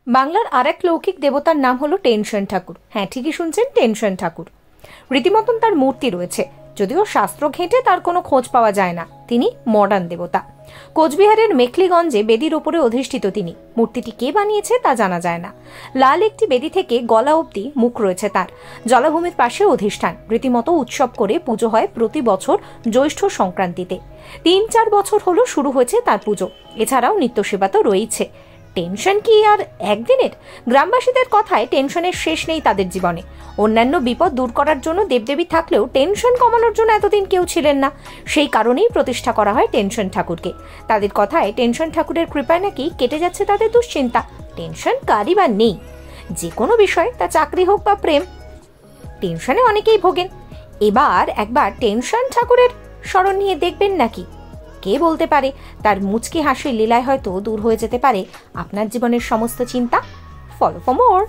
বাংলার আর এক লৌকিক দেবতার নাম হলো টেনশন ঠাকুর। হ্যাঁ, ঠিকই শুনছেন, টেনশন ঠাকুর। রীতিমতন তার মূর্তি রয়েছে, যদিও শাস্ত্র ঘেঁটে তার কোনো খোঁজ পাওয়া যায় না। তিনি মডার্ন দেবতা। কোচবিহারের মেখলিগঞ্জে বেদির ওপরে অধিষ্ঠিত তিনি। মূর্তিটি কে বানিয়েছে তা জানা যায় না। লাল একটি বেদি থেকে গলা অবধি মুখ রয়েছে তার। জলাভূমির পাশে অধিষ্ঠান। রীতিমতো উৎসব করে পুজো হয় প্রতি বছর জ্যৈষ্ঠ সংক্রান্তিতে। 3-4 বছর হলো শুরু হয়েছে তার পুজো। এছাড়াও নিত্য সেবা তো রয়েছে। টেনশন কি আর একদিনের? গ্রামবাসীদের কথায় টেনশনের শেষ নেই তাদের জীবনে। অন্যান্য বিপদ দূর করার জন্য দেবদেবী থাকলেও টেনশন কমানোর জন্য এতদিন কেউ ছিলেন না। সেই কারণেই প্রতিষ্ঠা করা হয় টেনশন ঠাকুরকে। তাদের কথায় টেনশন ঠাকুরের কৃপায় নাকি কেটে যাচ্ছে তাদের দুশ্চিন্তা। টেনশন কারই বা নেই। যে কোনো বিষয়, তা চাকরি হোক বা প্রেম, টেনশনে অনেকেই ভোগেন। একবার টেনশন ঠাকুরের স্মরণ নিয়ে দেখবেন নাকি? কে বলতে পারে, তার মুচকি হাসির লীলায় হয়তো দূর হয়ে যেতে পারে আপনার জীবনের সমস্ত চিন্তা। Follow for more.